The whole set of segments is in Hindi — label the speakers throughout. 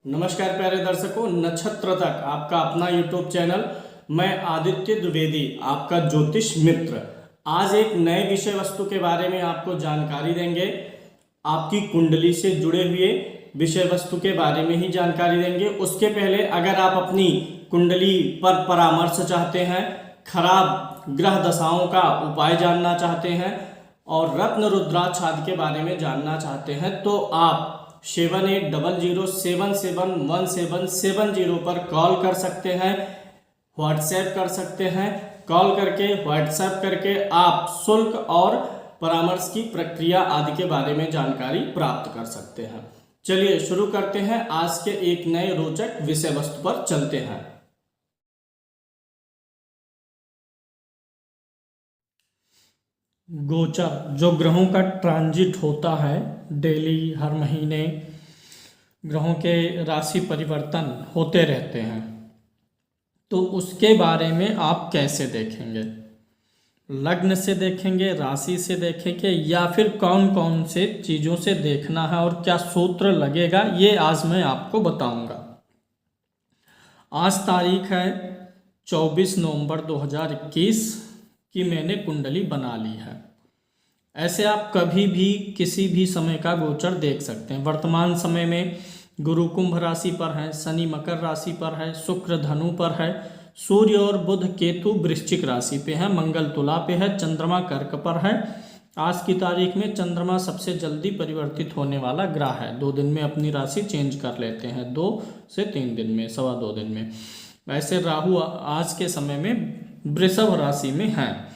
Speaker 1: नमस्कार प्यारे दर्शकों, नक्षत्र तक आपका अपना यूट्यूब चैनल। मैं आदित्य द्विवेदी, आपका ज्योतिष मित्र। आज एक नए विषय वस्तु के बारे में आपको जानकारी देंगे। आपकी कुंडली से जुड़े हुए विषय वस्तु के बारे में ही जानकारी देंगे। उसके पहले अगर आप अपनी कुंडली पर परामर्श चाहते हैं, खराब ग्रह दशाओं का उपाय जानना चाहते हैं और रत्न रुद्राक्ष आदि के बारे में जानना चाहते हैं तो आप 7800771770 पर कॉल कर सकते हैं, व्हाट्सएप कर सकते हैं। कॉल करके व्हाट्सएप करके आप शुल्क और परामर्श की प्रक्रिया आदि के बारे में जानकारी प्राप्त कर सकते हैं। चलिए शुरू करते हैं। आज के एक नए रोचक विषय वस्तु पर चलते हैं। गोचर, जो ग्रहों का ट्रांजिट होता है डेली, हर महीने ग्रहों के राशि परिवर्तन होते रहते हैं, तो उसके बारे में आप कैसे देखेंगे? लग्न से देखेंगे, राशि से देखेंगे, या फिर कौन कौन से चीज़ों से देखना है और क्या सूत्र लगेगा, ये आज मैं आपको बताऊंगा। आज तारीख है 24 नवंबर 2021 की मैंने कुंडली बना ली है। ऐसे आप कभी भी किसी भी समय का गोचर देख सकते हैं। वर्तमान समय में गुरु कुंभ राशि पर है, शनि मकर राशि पर है, शुक्र धनु पर है, सूर्य और बुध केतु वृश्चिक राशि पे है, मंगल तुला पे है, चंद्रमा कर्क पर है। आज की तारीख में चंद्रमा सबसे जल्दी परिवर्तित होने वाला ग्रह है। 2 दिन में अपनी राशि चेंज कर लेते हैं, 2 से 3 दिन में, 2.25 दिन में। वैसे राहु आज के समय में वृषभ राशि में है।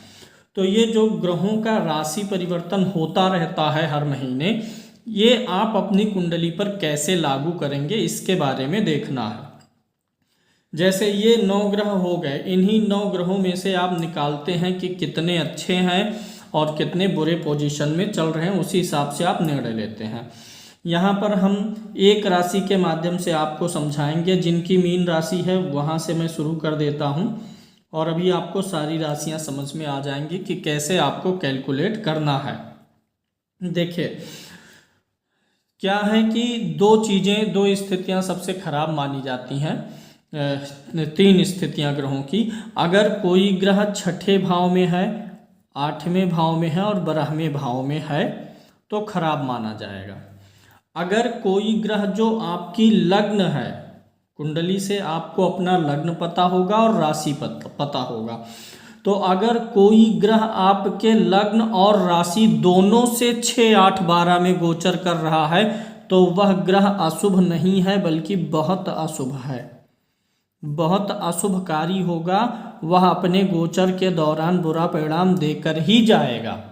Speaker 1: तो ये जो ग्रहों का राशि परिवर्तन होता रहता है हर महीने, ये आप अपनी कुंडली पर कैसे लागू करेंगे इसके बारे में देखना है। जैसे ये 9 ग्रह हो गए, इन्हीं 9 ग्रहों में से आप निकालते हैं कि कितने अच्छे हैं और कितने बुरे पोजीशन में चल रहे हैं, उसी हिसाब से आप निर्णय लेते हैं। यहाँ पर हम एक राशि के माध्यम से आपको समझाएंगे। जिनकी मीन राशि है वहाँ से मैं शुरू कर देता हूँ और अभी आपको सारी राशियाँ समझ में आ जाएंगी कि कैसे आपको कैलकुलेट करना है। देखिए क्या है कि 2 स्थितियाँ सबसे खराब मानी जाती हैं। 3 स्थितियाँ ग्रहों की। अगर कोई ग्रह 6ठे भाव में है, 8वें भाव में है और 12वें भाव में है तो खराब माना जाएगा। अगर कोई ग्रह जो आपकी लग्न है, कुंडली से आपको अपना लग्न पता होगा और राशि पता होगा, तो अगर कोई ग्रह आपके लग्न और राशि दोनों से 6, 8, 12 में गोचर कर रहा है तो वह ग्रह अशुभ नहीं है बल्कि बहुत अशुभ है, बहुत अशुभकारी होगा। वह अपने गोचर के दौरान बुरा परिणाम देकर ही जाएगा।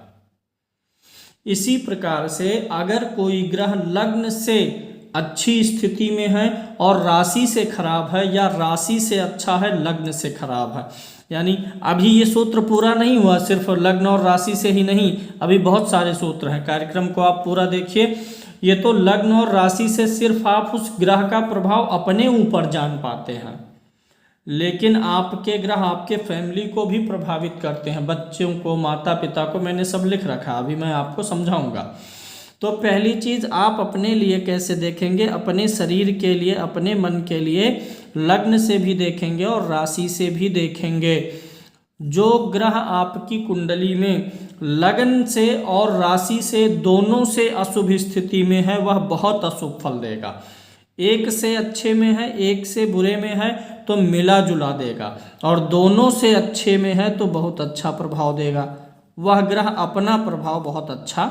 Speaker 1: इसी प्रकार से अगर कोई ग्रह लग्न से अच्छी स्थिति में है और राशि से खराब है, या राशि से अच्छा है लग्न से खराब है, यानी अभी ये सूत्र पूरा नहीं हुआ, सिर्फ लग्न और राशि से ही नहीं, अभी बहुत सारे सूत्र हैं। कार्यक्रम को आप पूरा देखिए। ये तो लग्न और राशि से सिर्फ आप उस ग्रह का प्रभाव अपने ऊपर जान पाते हैं, लेकिन आपके ग्रह आपके फैमिली को भी प्रभावित करते हैं, बच्चों को, माता पिता को। मैंने सब लिख रखा, अभी मैं आपको समझाऊंगा। तो पहली चीज आप अपने लिए कैसे देखेंगे? अपने शरीर के लिए, अपने मन के लिए लग्न से भी देखेंगे और राशि से भी देखेंगे। जो ग्रह आपकी कुंडली में लग्न से और राशि से दोनों से अशुभ स्थिति में है वह बहुत अशुभ फल देगा। एक से अच्छे में है, एक से बुरे में है तो मिला जुला देगा, और दोनों से अच्छे में है तो बहुत अच्छा प्रभाव देगा। वह ग्रह अपना प्रभाव बहुत अच्छा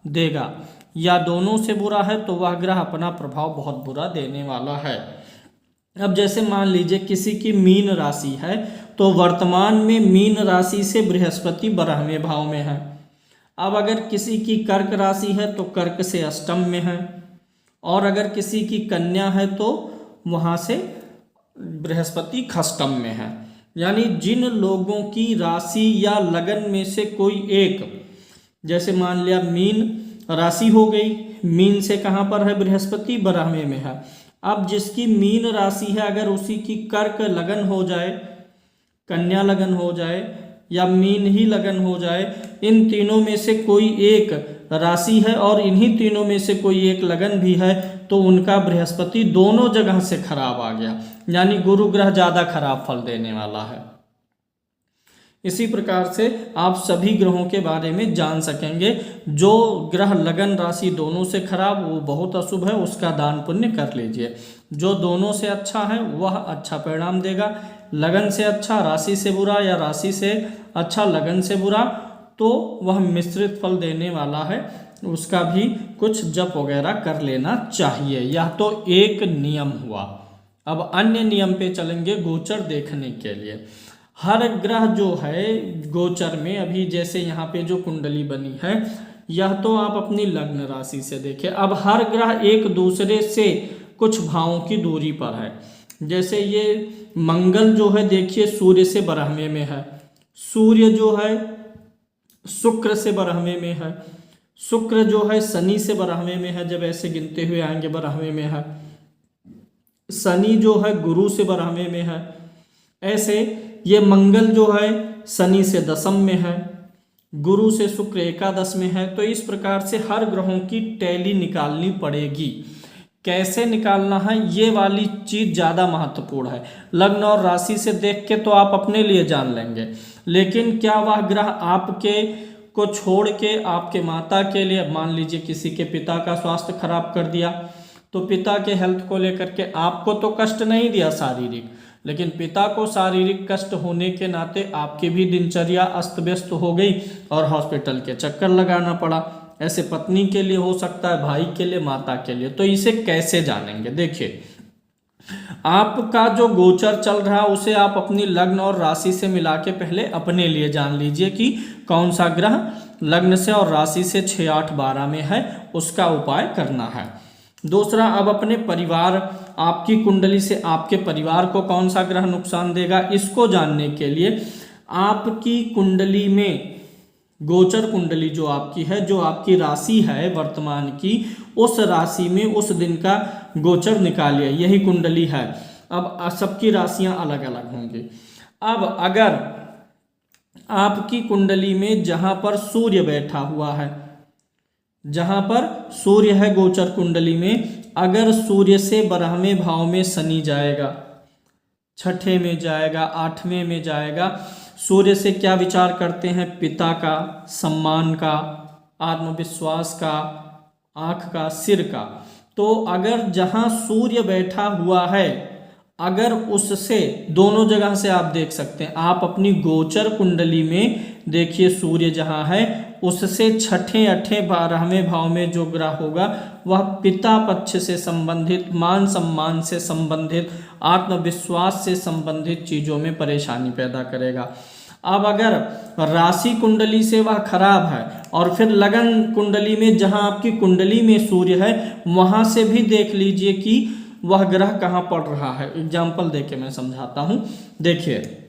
Speaker 1: देगा, या दोनों से बुरा है तो वह ग्रह अपना प्रभाव बहुत बुरा देने वाला है। अब जैसे मान लीजिए किसी की मीन राशि है तो वर्तमान में मीन राशि से बृहस्पति 12वें भाव में है। अब अगर किसी की कर्क राशि है तो कर्क से अष्टम में है, और अगर किसी की कन्या है तो वहाँ से बृहस्पति खष्टम में है। यानी जिन लोगों की राशि या लगन में से कोई एक, जैसे मान लिया मीन राशि हो गई, मीन से कहाँ पर है? बृहस्पति 12वें में है। अब जिसकी मीन राशि है अगर उसी की कर्क लगन हो जाए, कन्या लगन हो जाए या मीन ही लगन हो जाए, इन तीनों में से कोई एक राशि है और इन्हीं तीनों में से कोई एक लगन भी है तो उनका बृहस्पति दोनों जगह से खराब आ गया, यानी गुरु ग्रह ज़्यादा खराब फल देने वाला है। इसी प्रकार से आप सभी ग्रहों के बारे में जान सकेंगे। जो ग्रह लगन राशि दोनों से खराब वो बहुत अशुभ है, उसका दान पुण्य कर लीजिए। जो दोनों से अच्छा है वह अच्छा परिणाम देगा। लगन से अच्छा राशि से बुरा या राशि से अच्छा लगन से बुरा तो वह मिश्रित फल देने वाला है, उसका भी कुछ जप वगैरह कर लेना चाहिए। यह तो एक नियम हुआ। अब अन्य नियम पे चलेंगे गोचर देखने के लिए। हर ग्रह जो है गोचर में, अभी जैसे यहाँ पे जो कुंडली बनी है यह तो आप अपनी लग्न राशि से देखें। अब हर ग्रह एक दूसरे से कुछ भावों की दूरी पर है। जैसे ये मंगल जो है देखिए सूर्य से बरहमे में है, सूर्य जो है शुक्र से बरहमे में है, शुक्र जो है शनि से बरहमे में है, जब ऐसे गिनते हुए आएंगे बरहमे में है, शनि जो है गुरु से बरहमे में है। ऐसे ये मंगल जो है शनि से दशम में है, गुरु से शुक्र एकादश में है। तो इस प्रकार से हर ग्रहों की टैली निकालनी पड़ेगी। कैसे निकालना है ये वाली चीज ज़्यादा महत्वपूर्ण है। लग्न और राशि से देख के तो आप अपने लिए जान लेंगे, लेकिन क्या वह ग्रह आपके को छोड़ के आपके माता के लिए, मान लीजिए किसी के पिता का स्वास्थ्य खराब कर दिया तो पिता के हेल्थ को लेकर के आपको तो कष्ट नहीं दिया शारीरिक, लेकिन पिता को शारीरिक कष्ट होने के नाते आपकी भी दिनचर्या अस्त व्यस्त हो गई और हॉस्पिटल के चक्कर लगाना पड़ा। ऐसे पत्नी के लिए हो सकता है, भाई के लिए, माता के लिए। तो इसे कैसे जानेंगे? देखिए, आपका जो गोचर चल रहा है उसे आप अपनी लग्न और राशि से मिला के पहले अपने लिए जान लीजिए कि कौन सा ग्रह लग्न से और राशि से 6, 8, 12 में है, उसका उपाय करना है। दूसरा, अब अपने परिवार, आपकी कुंडली से आपके परिवार को कौन सा ग्रह नुकसान देगा, इसको जानने के लिए आपकी कुंडली में, गोचर कुंडली जो आपकी है, जो आपकी राशि है वर्तमान की, उस राशि में उस दिन का गोचर निकालिए। यही कुंडली है। अब सबकी राशियां अलग अलग होंगी। अब अगर आपकी कुंडली में जहां पर सूर्य बैठा हुआ है, जहां पर सूर्य है गोचर कुंडली में, अगर सूर्य से 12वें भाव में शनि जाएगा, 6ठे में जाएगा, 8वें में जाएगा, सूर्य से क्या विचार करते हैं? पिता का, सम्मान का, आत्मविश्वास का, आँख का, सिर का। तो अगर जहां सूर्य बैठा हुआ है, अगर उससे, दोनों जगह से आप देख सकते हैं, आप अपनी गोचर कुंडली में देखिए सूर्य जहां है उससे 6ठे, 8ठे, 12वें भाव में जो ग्रह होगा वह पिता पक्ष से संबंधित, मान सम्मान से संबंधित, आत्मविश्वास से संबंधित चीजों में परेशानी पैदा करेगा। अब अगर राशि कुंडली से वह खराब है और फिर लगन कुंडली में जहां आपकी कुंडली में सूर्य है वहां से भी देख लीजिए कि वह ग्रह कहाँ पड़ रहा है। एग्जाम्पल देके मैं समझाता हूँ। देखिए,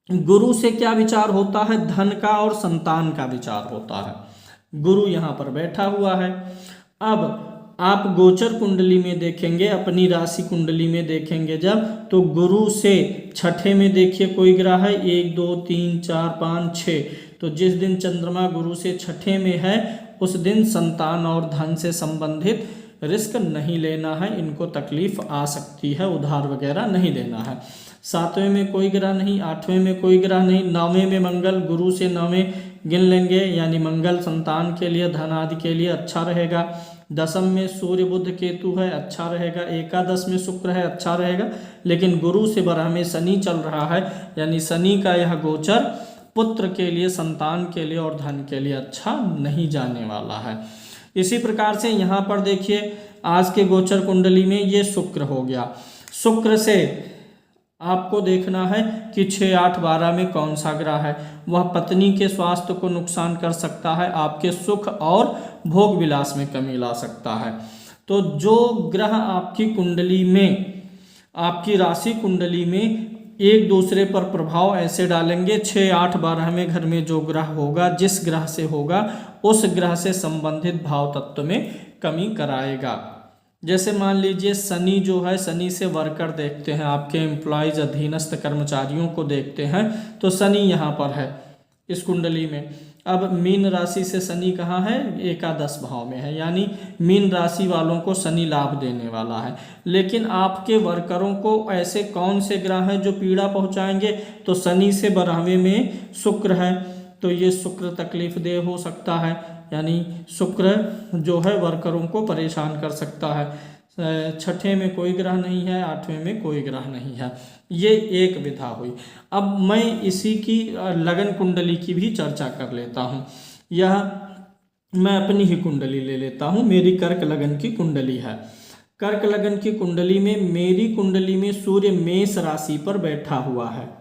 Speaker 1: गुरु से क्या विचार होता है? धन का और संतान का विचार होता है। गुरु यहाँ पर बैठा हुआ है। अब आप गोचर कुंडली में देखेंगे, अपनी राशि कुंडली में देखेंगे जब, तो गुरु से 6ठे में देखिए कोई ग्रह है, 1, 2, 3, 4, 5, 6। तो जिस दिन चंद्रमा गुरु से 6ठे में है उस दिन संतान और धन से संबंधित रिस्क नहीं लेना है, इनको तकलीफ आ सकती है, उधार वगैरह नहीं देना है। 7वें में कोई ग्रह नहीं, 8वें में कोई ग्रह नहीं, 9वें में मंगल, गुरु से 9वें गिन लेंगे, यानी मंगल संतान के लिए, धन आदि के लिए अच्छा रहेगा। 10वीं में सूर्य बुध केतु है, अच्छा रहेगा। एकादश में शुक्र है, अच्छा रहेगा। लेकिन गुरु से 12 में शनि चल रहा है, यानी शनि का यह गोचर पुत्र के लिए, संतान के लिए और धन के लिए अच्छा नहीं जाने वाला है। इसी प्रकार से यहाँ पर देखिए, आज के गोचर कुंडली में ये शुक्र हो गया। शुक्र से आपको देखना है कि 6, 8, 12 में कौन सा ग्रह है। वह पत्नी के स्वास्थ्य को नुकसान कर सकता है, आपके सुख और भोग विलास में कमी ला सकता है। तो जो ग्रह आपकी कुंडली में, आपकी राशि कुंडली में एक दूसरे पर प्रभाव ऐसे डालेंगे, 6, 8, 12वें घर में जो ग्रह होगा, जिस ग्रह से होगा उस ग्रह से संबंधित भाव तत्व में कमी कराएगा। जैसे मान लीजिए शनि जो है, शनि से वर्कर देखते हैं, आपके एम्प्लॉयज, अधीनस्थ कर्मचारियों को देखते हैं, तो शनि यहाँ पर है इस कुंडली में। अब मीन राशि से शनि कहाँ है, एकादश भाव में है, यानी मीन राशि वालों को शनि लाभ देने वाला है। लेकिन आपके वर्करों को ऐसे कौन से ग्रह हैं जो पीड़ा पहुंचाएंगे, तो शनि से 12वें में शुक्र है, तो ये शुक्र तकलीफ देह हो सकता है, यानी शुक्र जो है वर्करों को परेशान कर सकता है। छठे में कोई ग्रह नहीं है, 8वें में कोई ग्रह नहीं है। ये एक विधा हुई। अब मैं इसी की लगन कुंडली की भी चर्चा कर लेता हूँ। यह मैं अपनी ही कुंडली ले लेता हूँ, मेरी कर्क लगन की कुंडली है। कर्क लगन की कुंडली में मेरी कुंडली में सूर्य मेष राशि पर बैठा हुआ है।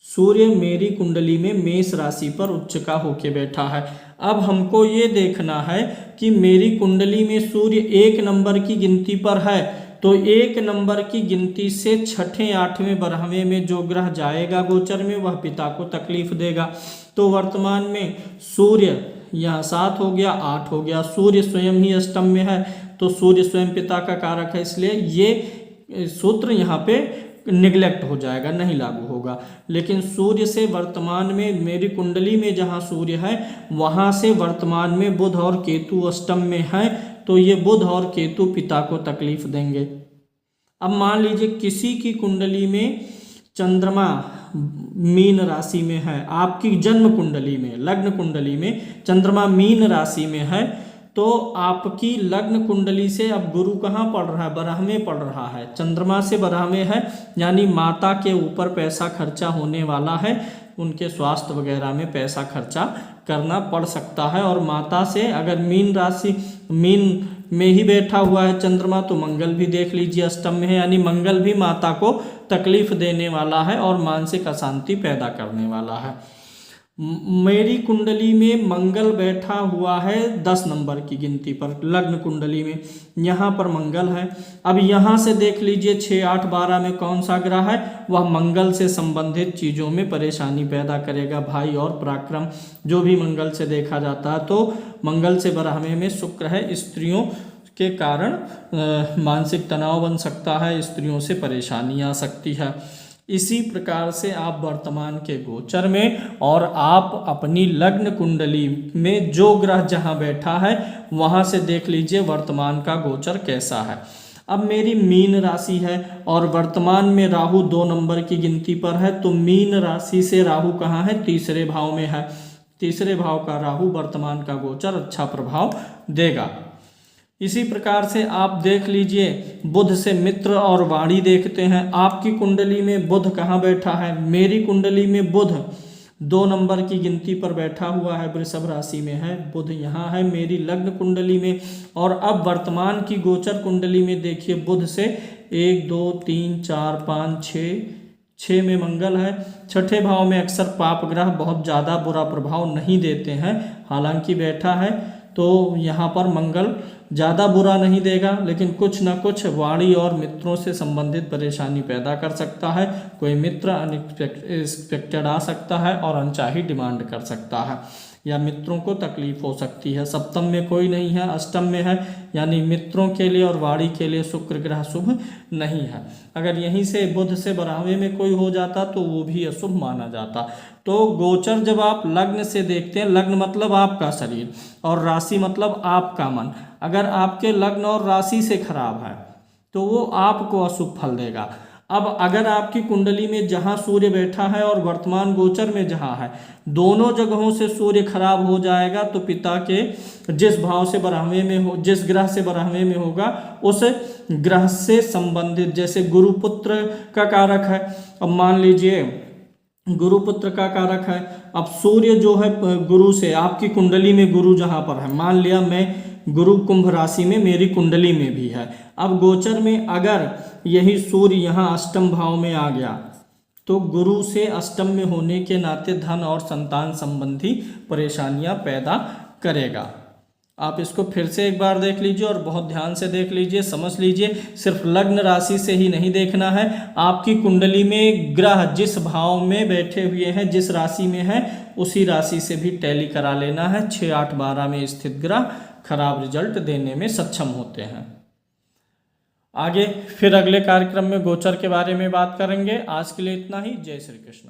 Speaker 1: सूर्य मेरी कुंडली में मेष राशि पर उच्च का होके बैठा है। अब हमको ये देखना है कि मेरी कुंडली में सूर्य 1 नंबर की गिनती पर है, तो 1 नंबर की गिनती से छठे, 8वें, 12वें में जो ग्रह जाएगा गोचर में वह पिता को तकलीफ देगा। तो वर्तमान में सूर्य यहाँ 7 हो गया, 8 हो गया, सूर्य स्वयं ही अष्टम में है, तो सूर्य स्वयं पिता का कारक है, इसलिए ये सूत्र यहाँ पे निगलेक्ट हो जाएगा, नहीं लागू होगा। लेकिन सूर्य से वर्तमान में मेरी कुंडली में जहाँ सूर्य है वहाँ से वर्तमान में बुध और केतु अष्टम में है, तो ये बुध और केतु पिता को तकलीफ देंगे। अब मान लीजिए किसी की कुंडली में चंद्रमा मीन राशि में है, आपकी जन्म कुंडली में, लग्न कुंडली में चंद्रमा मीन राशि में है, तो आपकी लग्न कुंडली से अब गुरु कहाँ पड़ रहा है, 12वें पड़ रहा है, चंद्रमा से 12वें है, यानी माता के ऊपर पैसा खर्चा होने वाला है, उनके स्वास्थ्य वगैरह में पैसा खर्चा करना पड़ सकता है। और माता से अगर मीन राशि, मीन में ही बैठा हुआ है चंद्रमा, तो मंगल भी देख लीजिए अष्टम में है, यानी मंगल भी माता को तकलीफ देने वाला है और मानसिक अशांति पैदा करने वाला है। मेरी कुंडली में मंगल बैठा हुआ है 10 नंबर की गिनती पर, लग्न कुंडली में यहाँ पर मंगल है। अब यहाँ से देख लीजिए 6, 8, 12 में कौन सा ग्रह है, वह मंगल से संबंधित चीज़ों में परेशानी पैदा करेगा, भाई और पराक्रम जो भी मंगल से देखा जाता है। तो मंगल से 12वें में शुक्र है, स्त्रियों के कारण मानसिक तनाव बन सकता है, स्त्रियों से परेशानी आ सकती है। इसी प्रकार से आप वर्तमान के गोचर में और आप अपनी लग्न कुंडली में जो ग्रह जहां बैठा है वहां से देख लीजिए वर्तमान का गोचर कैसा है। अब मेरी मीन राशि है और वर्तमान में राहु 2 नंबर की गिनती पर है, तो मीन राशि से राहु कहाँ है, 3रे भाव में है। 3रे भाव का राहु वर्तमान का गोचर अच्छा प्रभाव देगा। इसी प्रकार से आप देख लीजिए बुध से मित्र और वाणी देखते हैं। आपकी कुंडली में बुध कहाँ बैठा है, मेरी कुंडली में बुध 2 नंबर की गिनती पर बैठा हुआ है, वृषभ राशि में है, बुध यहाँ है मेरी लग्न कुंडली में। और अब वर्तमान की गोचर कुंडली में देखिए बुध से 1, 2, 3, 4, 5, 6 में मंगल है। छठे भाव में अक्सर पाप ग्रह बहुत ज़्यादा बुरा प्रभाव नहीं देते हैं, हालांकि बैठा है तो यहाँ पर मंगल ज़्यादा बुरा नहीं देगा, लेकिन कुछ ना कुछ वाणी और मित्रों से संबंधित परेशानी पैदा कर सकता है। कोई मित्र अनएक्सपेक्टेड आ सकता है और अनचाही डिमांड कर सकता है, या मित्रों को तकलीफ हो सकती है। सप्तम में कोई नहीं है, अष्टम में है, यानी मित्रों के लिए और वाणी के लिए शुक्र ग्रह शुभ नहीं है। अगर यहीं से बुध से 12वें में कोई हो जाता तो वो भी अशुभ माना जाता। तो गोचर जब आप लग्न से देखते हैं, लग्न मतलब आपका शरीर और राशि मतलब आपका मन, अगर आपके लग्न और राशि से खराब है तो वो आपको अशुभ फल देगा। अब अगर आपकी कुंडली में जहाँ सूर्य बैठा है और वर्तमान गोचर में जहाँ है, दोनों जगहों से सूर्य खराब हो जाएगा, तो पिता के जिस भाव से 12वें में हो, जिस ग्रह से 12वें में होगा उस ग्रह से संबंधित, जैसे गुरुपुत्र का कारक है। अब मान लीजिए गुरुपुत्र का कारक है, अब सूर्य जो है गुरु से, आपकी कुंडली में गुरु जहाँ पर है, मान लिया मैं गुरु कुंभ राशि में मेरी कुंडली में भी है, अब गोचर में अगर यही सूर्य यहाँ अष्टम भाव में आ गया तो गुरु से अष्टम में होने के नाते धन और संतान संबंधी परेशानियां पैदा करेगा। आप इसको फिर से एक बार देख लीजिए और बहुत ध्यान से देख लीजिए, समझ लीजिए। सिर्फ लग्न राशि से ही नहीं देखना है, आपकी कुंडली में ग्रह जिस भाव में बैठे हुए हैं, जिस राशि में है, उसी राशि से भी टैली करा लेना है। 6, 8, 12 में स्थित ग्रह खराब रिजल्ट देने में सक्षम होते हैं। आगे फिर अगले कार्यक्रम में गोचर के बारे में बात करेंगे। आज के लिए इतना ही। जय श्री कृष्ण।